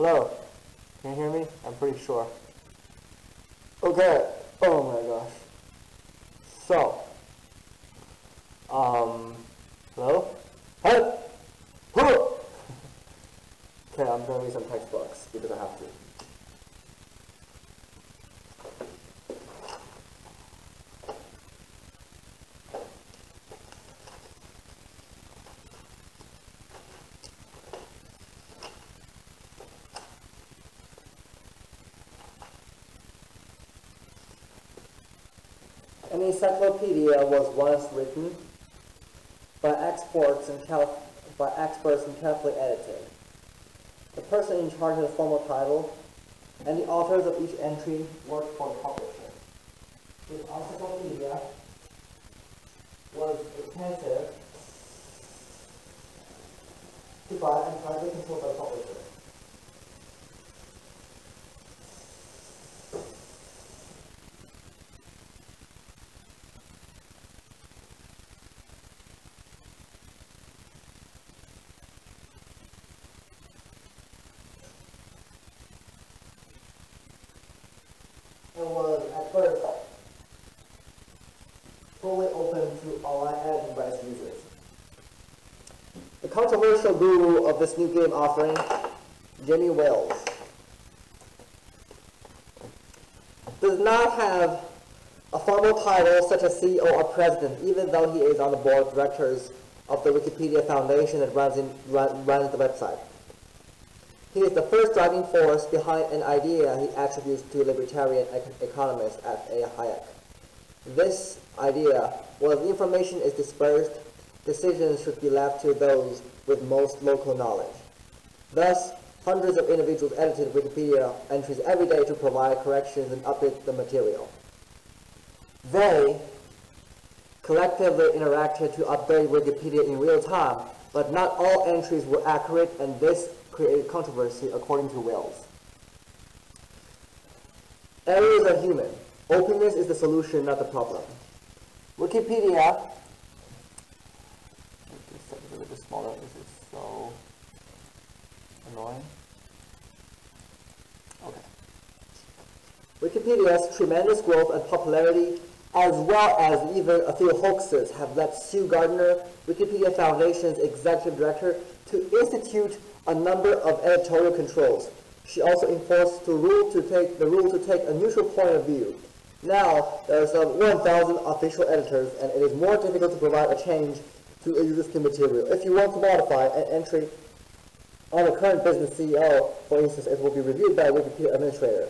Hello? Can you hear me? I'm pretty sure. Okay. Oh my gosh. So, hello? Hey! Hello! Okay, I'm gonna read some textbooks because I have to. An encyclopedia was once written by experts and carefully edited. The person in charge of the formal title and the authors of each entry worked for the publisher. The encyclopedia was expensive to buy and tightly controlled by the publisher. It was at first fully open to online editing by its users. The controversial guru of this new game offering, Jimmy Wales, does not have a formal title such as CEO or president, even though he is on the board of directors of the Wikipedia Foundation that runs the website. He is the first driving force behind an idea he attributes to libertarian economist F.A. Hayek. This idea, while information is dispersed, decisions should be left to those with most local knowledge. Thus, hundreds of individuals edited Wikipedia entries every day to provide corrections and update the material. They collectively interacted to update Wikipedia in real time, but not all entries were accurate, and this created controversy according to Wales. Errors are human. Openness is the solution, not the problem. Wikipedia, this is a little bit smaller, this is so annoying. Okay. Wikipedia's tremendous growth and popularity, as well as even a few hoaxes, have led Sue Gardner, Wikipedia Foundation's executive director, to institute a number of editorial controls. She also enforced the rule to take a neutral point of view. Now, there are some 1,000 official editors, and it is more difficult to provide a change to a user's material. If you want to modify an entry on a current business CEO, for instance, it will be reviewed by a Wikipedia administrator.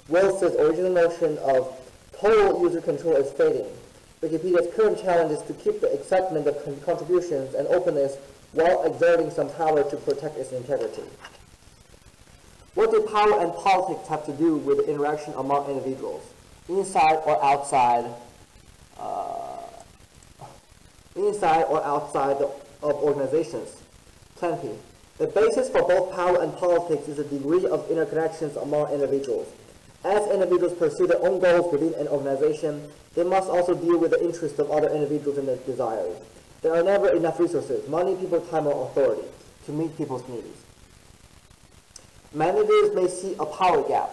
Wales' original notion of total user control is fading. Wikipedia's current challenge is to keep the excitement of contributions and openness while exerting some power to protect its integrity. What do power and politics have to do with the interaction among individuals, inside or outside of organizations? Plenty. The basis for both power and politics is the degree of interconnections among individuals. As individuals pursue their own goals within an organization, they must also deal with the interests of other individuals and their desires. There are never enough resources, money, people, time, or authority to meet people's needs. Managers may see a power gap.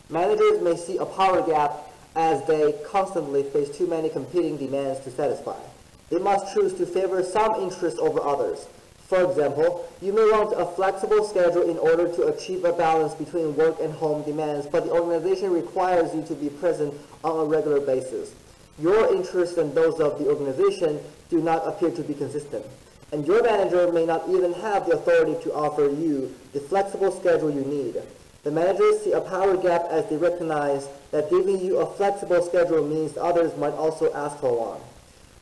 Managers may see a power gap as they constantly face too many competing demands to satisfy. They must choose to favor some interests over others. For example, you may want a flexible schedule in order to achieve a balance between work and home demands, but the organization requires you to be present on a regular basis. Your interests and those of the organization do not appear to be consistent, and your manager may not even have the authority to offer you the flexible schedule you need. The managers see a power gap as they recognize that giving you a flexible schedule means others might also ask for one.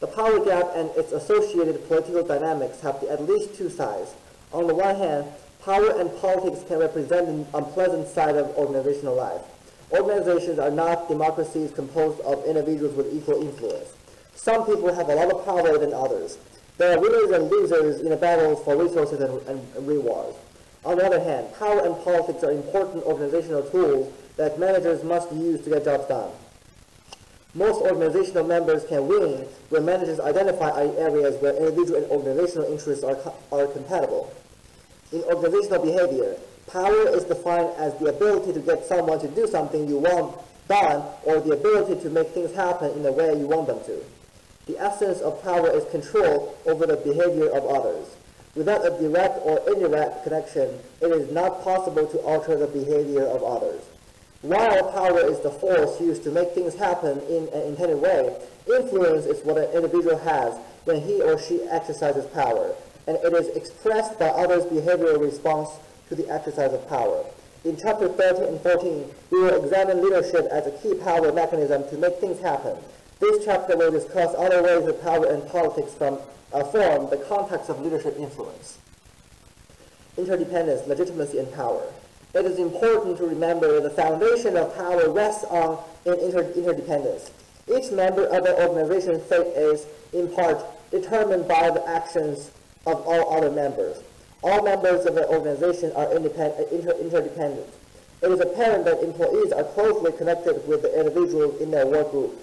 The power gap and its associated political dynamics have at least two sides. On the one hand, power and politics can represent an unpleasant side of organizational life. Organizations are not democracies composed of individuals with equal influence. Some people have a lot of power than others. There are winners and losers in the battles for resources and rewards. On the other hand, power and politics are important organizational tools that managers must use to get jobs done. Most organizational members can win when managers identify areas where individual and organizational interests are compatible. In organizational behavior, power is defined as the ability to get someone to do something you want done, or the ability to make things happen in the way you want them to. The essence of power is control over the behavior of others. Without a direct or indirect connection, it is not possible to alter the behavior of others. While power is the force used to make things happen in an intended way, influence is what an individual has when he or she exercises power, and it is expressed by others' behavioral response to the exercise of power. In Chapter 13 and 14, we will examine leadership as a key power mechanism to make things happen. This chapter will discuss other ways that power and politics form the context of leadership influence. Interdependence, legitimacy, and power. It is important to remember that the foundation of power rests on interdependence. Each member of an organization's fate is, in part, determined by the actions of all other members. All members of an organization are interdependent. It is apparent that employees are closely connected with the individuals in their work group,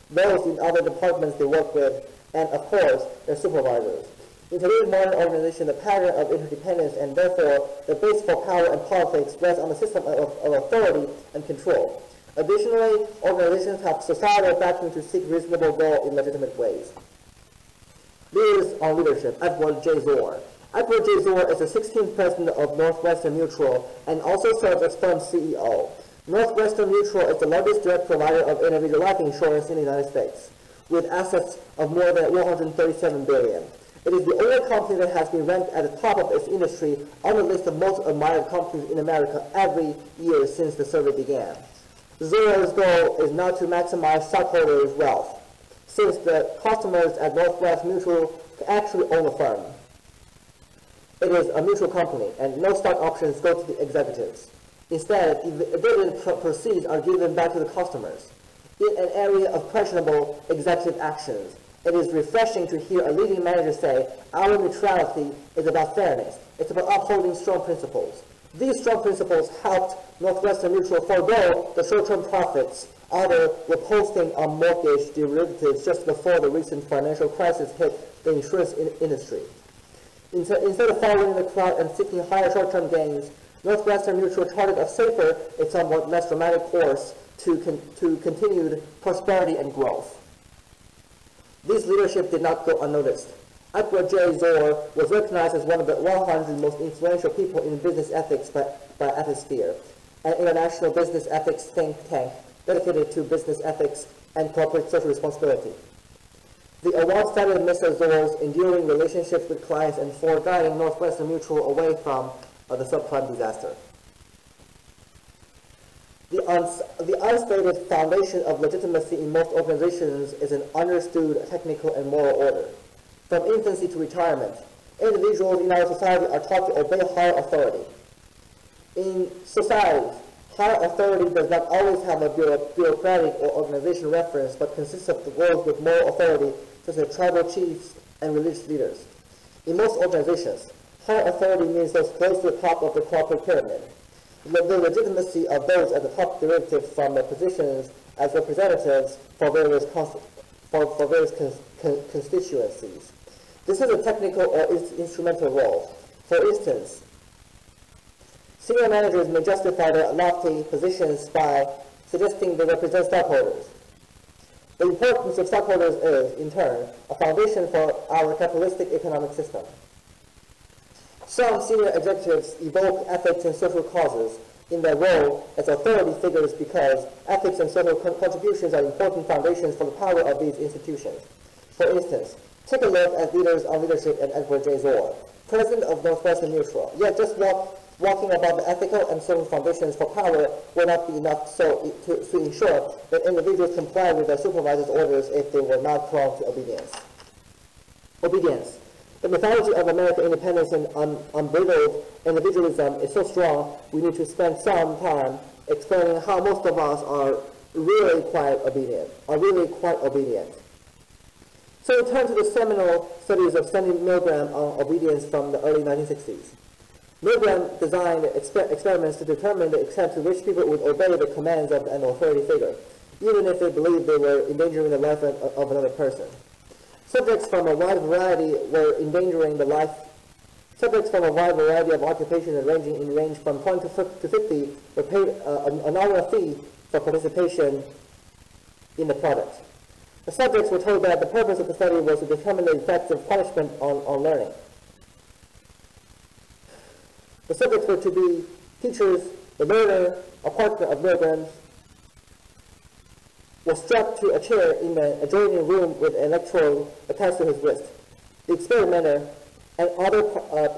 those in other departments they work with, and, of course, their supervisors. In today's modern organization, the pattern of interdependence and therefore the base for power and politics rests on the system of authority and control. Additionally, organizations have societal backing to seek reasonable role in legitimate ways. Leaders on leadership, Edward J. Zohr. Edward J. Zohr is the 16th president of Northwestern Mutual and also serves as firm CEO. Northwestern Mutual is the largest direct provider of individual life insurance in the United States, with assets of more than $137 billion. It is the only company that has been ranked at the top of its industry on the list of most admired companies in America every year since the survey began. Zohr's goal is not to maximize stockholders' wealth, since the customers at Northwest Mutual actually own the firm. It is a mutual company, and no stock options go to the executives. Instead, dividend proceeds are given back to the customers. In an area of questionable executive actions, it is refreshing to hear a leading manager say, "Our neutrality is about fairness. It's about upholding strong principles." These strong principles helped Northwestern Mutual forego the short-term profits others were posting on mortgage derivatives just before the recent financial crisis hit the insurance industry. Instead of following the crowd and seeking higher short-term gains, Northwestern Mutual charted a safer, a somewhat less dramatic course to continued prosperity and growth. This leadership did not go unnoticed. Edward J. Zohr was recognized as one of the 100 most influential people in business ethics by Ethisphere, an international business ethics think tank dedicated to business ethics and corporate social responsibility. The award cited Mr. Zohr's enduring relationships with clients and for guiding Northwestern Mutual away from the subprime disaster. The unstated foundation of legitimacy in most organizations is an understood technical and moral order. From infancy to retirement, individuals in our society are taught to obey higher authority. In societies, higher authority does not always have a bureaucratic or organizational reference, but consists of those with moral authority, such as tribal chiefs and religious leaders. In most organizations, higher authority means those close to the top of the corporate pyramid. The legitimacy of those at the top derives from their positions as representatives for various constituencies. This is a technical or instrumental role. For instance, senior managers may justify their lofty positions by suggesting they represent stockholders. The importance of stockholders is, in turn, a foundation for our capitalistic economic system. Some senior executives evoke ethics and social causes in their role as authority figures because ethics and social contributions are important foundations for the power of these institutions. For instance, take a look at Leaders on Leadership and Edward J. Zohr, president of Northwestern Mutual. Yet just walking about the ethical and social foundations for power will not be enough to ensure that individuals comply with their supervisor's orders if they were not prone to obedience. Obedience. The mythology of American independence and unbridled individualism is so strong, we need to spend some time explaining how most of us are really quite obedient. So we turn to the seminal studies of Stanley Milgram on obedience from the early 1960s. Milgram designed experiments to determine the extent to which people would obey the commands of an authority figure. even if they believed they were endangering the life of another person. Subjects from a wide variety were endangering the life. Subjects from a wide variety of occupations ranging in range from 20 to 50 were paid a nominal fee for participation in the project. The subjects were told that the purpose of the study was to determine the effects of punishment on learning. The subjects were to be teachers, the learner, a partner of milligrams, was strapped to a chair in an adjoining room with an electrode attached to his wrist. The experimenter, an other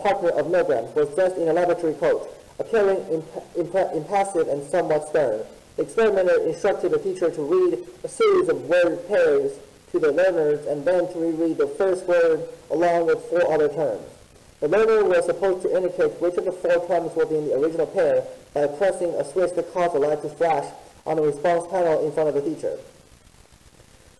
partner of milligrams, was dressed in a laboratory coat, appearing impassive and somewhat stern. The experimenter instructed the teacher to read a series of word pairs to the learners and then to reread the first word along with 4 other terms. The learner was supposed to indicate which of the 4 terms were in the original pair by pressing a switch that caused the light to flash on the response panel in front of the teacher.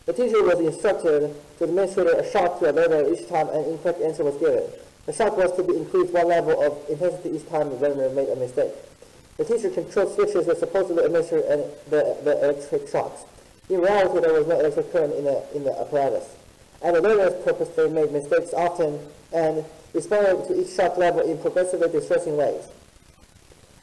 The teacher was instructed to administer a shock to a learner each time an incorrect answer was given. The shock was to be increased 1 level of intensity each time the learner made a mistake. The teacher controlled switches that supposedly administer the electric shocks. In reality, there was no electric current in the apparatus. And the learners purposely made mistakes often and responded to each shock level in progressively distressing ways.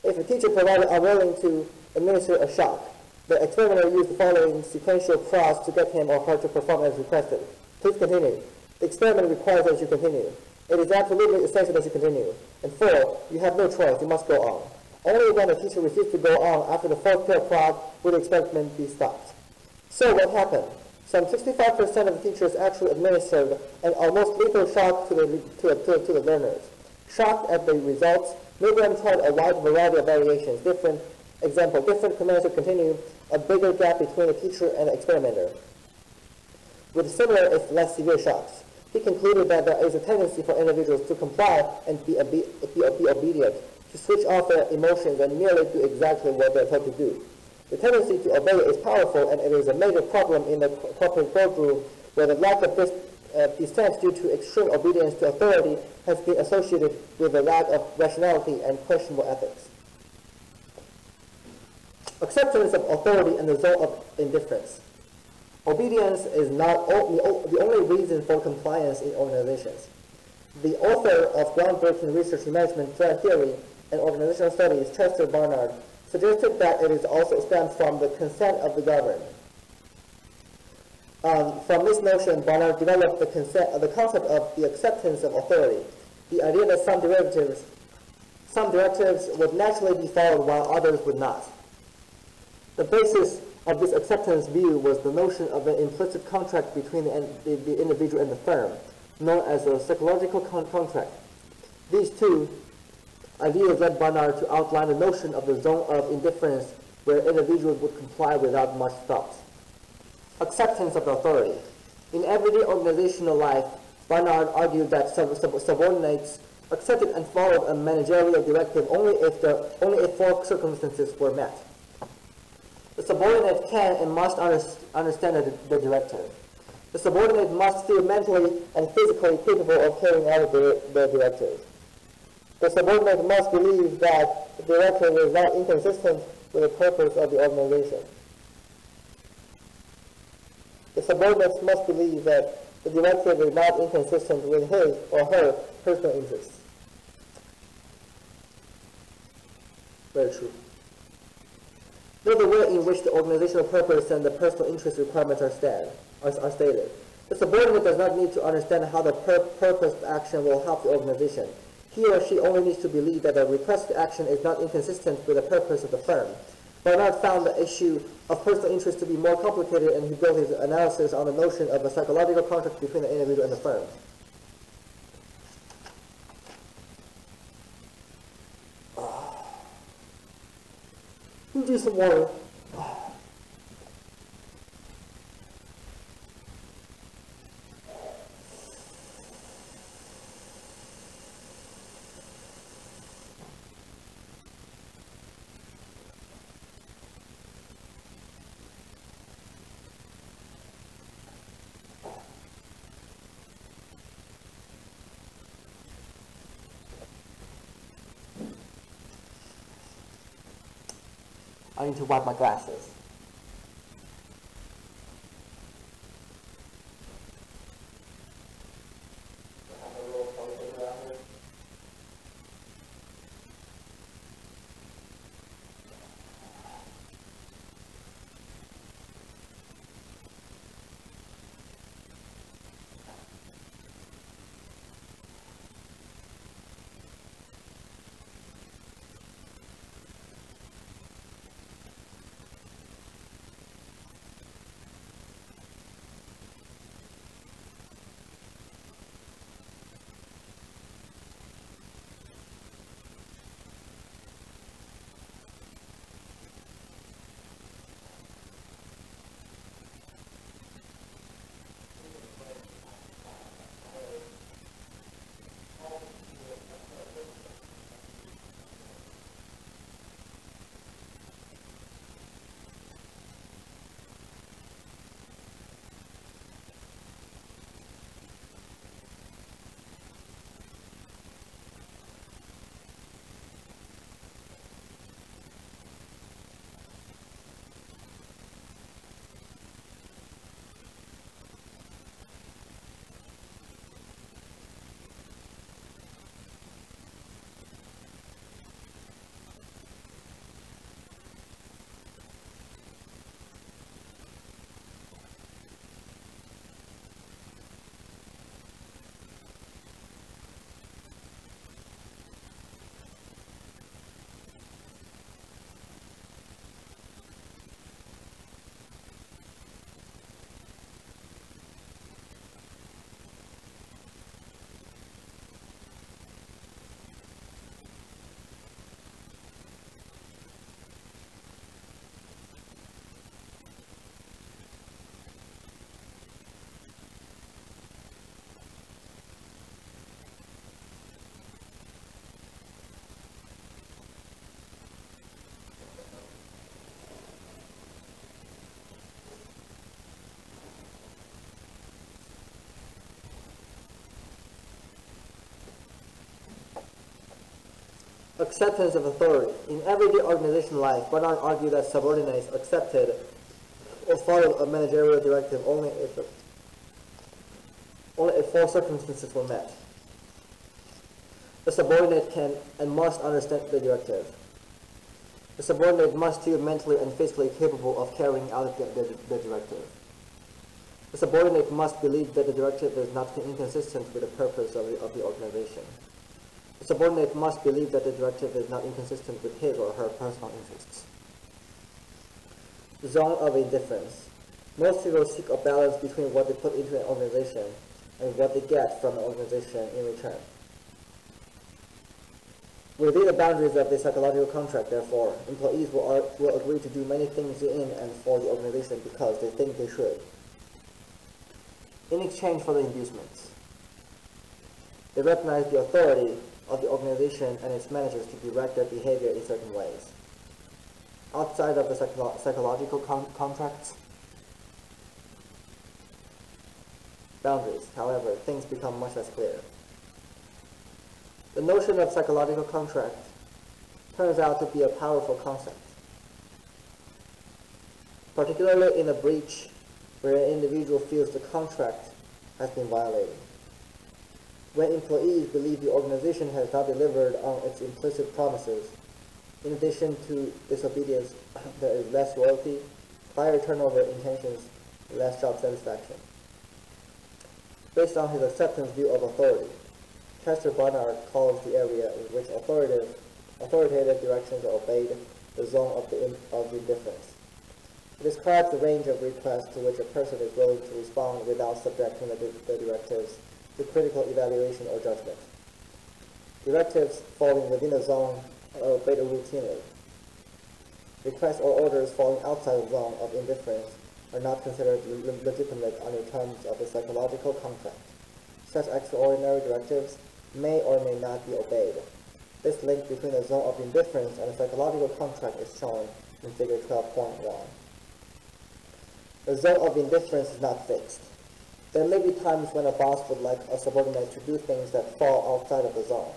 If a teacher provided unwilling to administer a shock, the experimenter used the following sequential clause to get him or her to perform as requested. Please continue. The experiment requires that you continue. It is absolutely essential that you continue. And 4, you have no choice, you must go on. Only when the teacher refused to go on after the 4th pair clause would the experiment be stopped. So what happened? Some 65% of the teachers actually administered an almost lethal shock to the learners. Shocked at the results, Milgram tried a wide variety of variations. Different commands to continue, a bigger gap between the teacher and the experimenter, with similar if less severe shocks. He concluded that there is a tendency for individuals to comply and be obedient, to switch off their emotions and merely do exactly what they are told to do. The tendency to obey is powerful, and it is a major problem in the corporate boardroom, where the lack of this dissent due to extreme obedience to authority has been associated with a lack of rationality and questionable ethics. Acceptance of authority and the result of indifference. Obedience is not the only reason for compliance in organizations. The author of groundbreaking research in management theory and organizational studies, Chester Barnard, suggested that it is also stems from the consent of the governed. From this notion, Barnard developed the concept of the acceptance of authority, the idea that some directives would naturally be followed while others would not. The basis of this acceptance view was the notion of an implicit contract between the individual and the firm, known as a psychological contract. These 2 ideas led Barnard to outline the notion of the zone of indifference where individuals would comply without much thought. Acceptance of authority. In everyday organizational life, Barnard argued that subordinates accepted and followed a managerial directive only if 4 circumstances were met. The subordinate can and must understand the directive. The subordinate must feel mentally and physically capable of carrying out the directive. The subordinate must believe that the directive is not inconsistent with the purpose of the organization. The subordinate must believe that the directive is not inconsistent with his or her personal interests. Very true. Know the way in which the organizational purpose and the personal interest requirements are stated. The subordinate does not need to understand how the purposed action will help the organization. He or she only needs to believe that the requested action is not inconsistent with the purpose of the firm. Barnard found the issue of personal interest to be more complicated, and he built his analysis on the notion of a psychological contract between the individual and the firm. Let me do some water. I need to wipe my glasses. Acceptance of authority. In everyday organization life, Barnard argued that subordinates accepted or followed a managerial directive only if four circumstances were met. The subordinate can and must understand the directive. The subordinate must feel mentally and physically capable of carrying out the directive. The subordinate must believe that the directive is not inconsistent with the purpose of the organization. The subordinate must believe that the directive is not inconsistent with his or her personal interests. Zone of indifference. Most people seek a balance between what they put into an organization and what they get from an organization in return. Within the boundaries of the psychological contract, therefore, employees will agree to do many things in and for the organization because they think they should, in exchange for the inducements. They recognize the authority of the organization and its managers to direct their behavior in certain ways. Outside of the psychological contracts, boundaries, however, things become much less clear. The notion of psychological contract turns out to be a powerful concept, particularly in a breach where an individual feels the contract has been violated. When employees believe the organization has not delivered on its implicit promises, in addition to disobedience, there is less loyalty, higher turnover intentions, less job satisfaction. Based on his acceptance view of authority, Chester Barnard calls the area in which authoritative directions are obeyed the zone of indifference. It describes the range of requests to which a person is willing to respond without subjecting the directives to critical evaluation or judgment. Directives falling within the zone are obeyed routinely. Requests or orders falling outside the zone of indifference are not considered legitimate under terms of the psychological contract. Such extraordinary directives may or may not be obeyed. This link between the zone of indifference and the psychological contract is shown in Figure 12.1. The zone of indifference is not fixed. There may be times when a boss would like a subordinate to do things that fall outside of the zone.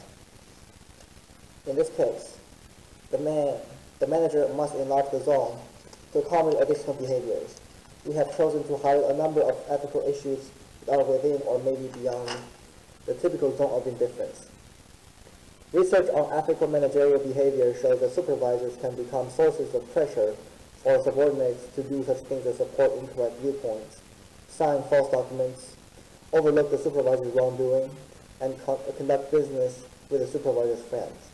In this case, the manager must enlarge the zone to accommodate additional behaviors. We have chosen to highlight a number of ethical issues that are within or maybe beyond the typical zone of indifference. Research on ethical managerial behavior shows that supervisors can become sources of pressure for subordinates to do such things as support incorrect viewpoints, sign false documents, overlook the supervisor's wrongdoing, and conduct business with the supervisor's friends.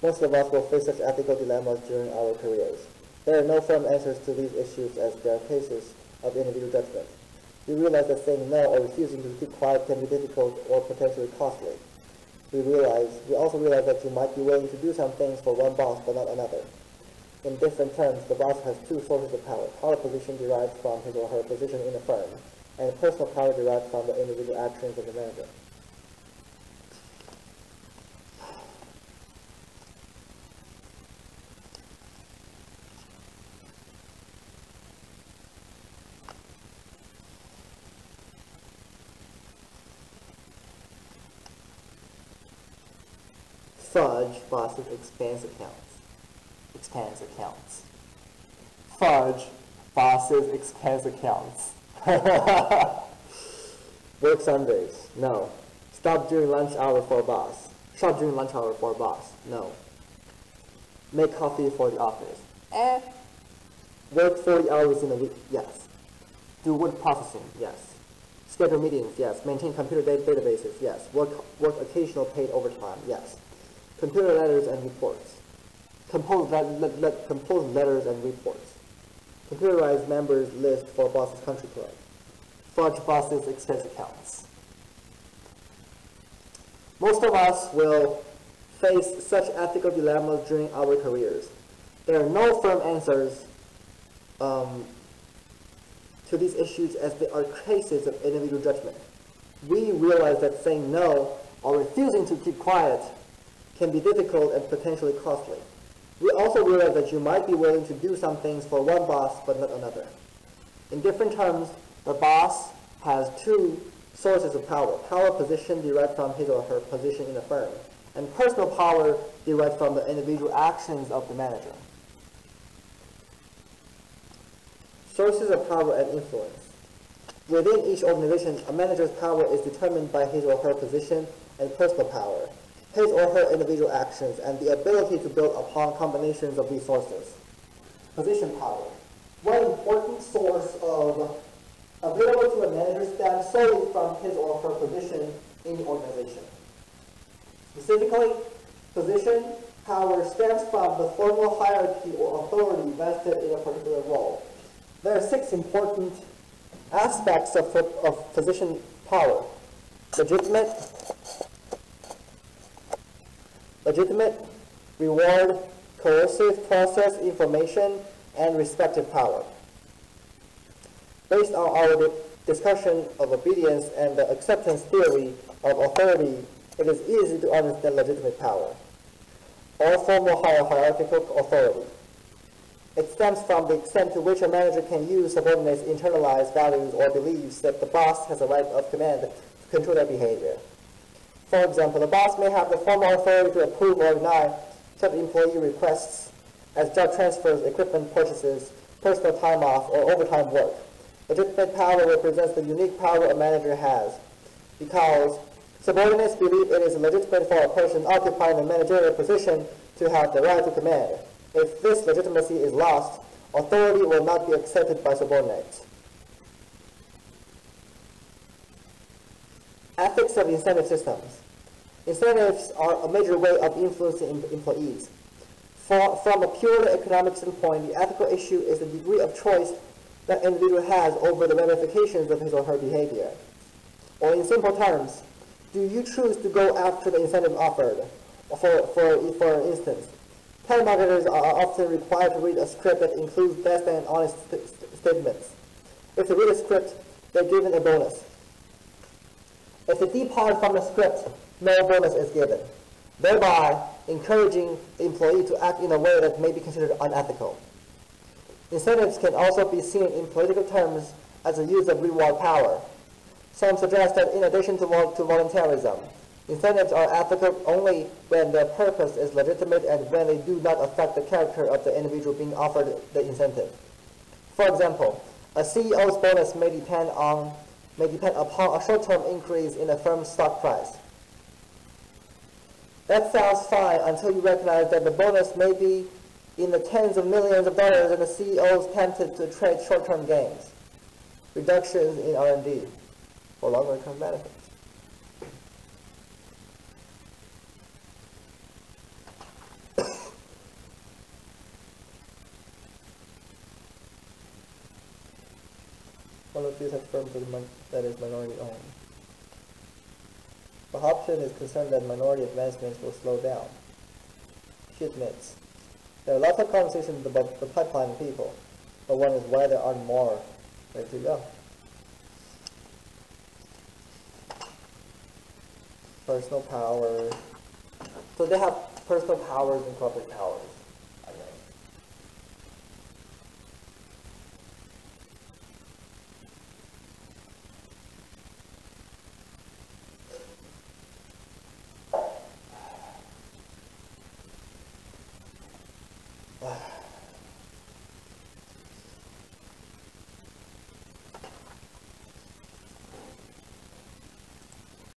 Most of us will face such ethical dilemmas during our careers. There are no firm answers to these issues as there are cases of individual judgment. We realize that saying no or refusing to keep quiet can be difficult or potentially costly. We also realize that you might be willing to do some things for one boss but not another. In different terms, the boss has two sources of power. Power position derived from his or her position in the firm, and personal power derived from the individual actions of the manager. Fudge bosses expense accounts. Expense accounts. Fudge bosses expense accounts. Work Sundays. No. Stop during lunch hour for a boss. Shop during lunch hour for a boss. No. Make coffee for the office. Work 40 hours in a week. Yes. Do word processing. Yes. Schedule meetings. Yes. Maintain computer databases. Yes. Work occasional paid overtime. Yes. Computer letters and reports. Compose letters and reports. Computerized members list for boss's country club. Fudge boss's expense accounts. Most of us will face such ethical dilemmas during our careers. There are no firm answers to these issues as they are cases of individual judgment. We realize that saying no or refusing to keep quiet can be difficult and potentially costly. We also realize that you might be willing to do some things for one boss but not another. In different terms, the boss has two sources of power. Power position derived from his or her position in the firm, and personal power derived from the individual actions of the manager. Sources of power and influence. Within each organization, a manager's power is determined by his or her position and personal power, his or her individual actions, and the ability to build upon combinations of resources. Position power. One important source of available to a manager stems solely from his or her position in the organization. Specifically, position power stems from the formal hierarchy or authority vested in a particular role. There are 6 important aspects of position power: legitimate, reward, coercive, process, information, and respective power. Based on our discussion of obedience and the acceptance theory of authority, it is easy to understand legitimate power, or formal hierarchical authority. It stems from the extent to which a manager can use subordinates' internalized values or beliefs that the boss has a right of command to control their behavior. For example, the boss may have the formal authority to approve or deny such employee requests as job transfers, equipment purchases, personal time off, or overtime work. Legitimate power represents the unique power a manager has, because subordinates believe it is legitimate for a person occupying a managerial position to have the right to command. If this legitimacy is lost, authority will not be accepted by subordinates. Ethics of incentive systems. Incentives are a major way of influencing employees. From a purely economic standpoint, the ethical issue is the degree of choice that an individual has over the ramifications of his or her behavior. Or in simple terms, do you choose to go after the incentive offered? For instance, telemarketers are often required to read a script that includes best and honest statements. If they read a script, they're given a bonus. If they depart from the script, no bonus is given, thereby encouraging the employee to act in a way that may be considered unethical. Incentives can also be seen in political terms as a use of reward power. Some suggest that in addition to voluntarism, incentives are ethical only when their purpose is legitimate and when they do not affect the character of the individual being offered the incentive. For example, a CEO's bonus may depend upon a short-term increase in the firm's stock price. That sounds fine until you recognize that the bonus may be in the tens of millions of dollars and the CEO is tempted to trade short-term gains, reductions in R&D, or longer-term benefits. One of these have firms that is minority-owned. The option is concerned that minority advancements will slow down. She admits, there are lots of conversations about the pipeline of people, but one is why there aren't more. Where to go? Personal power. So they have personal powers and corporate powers.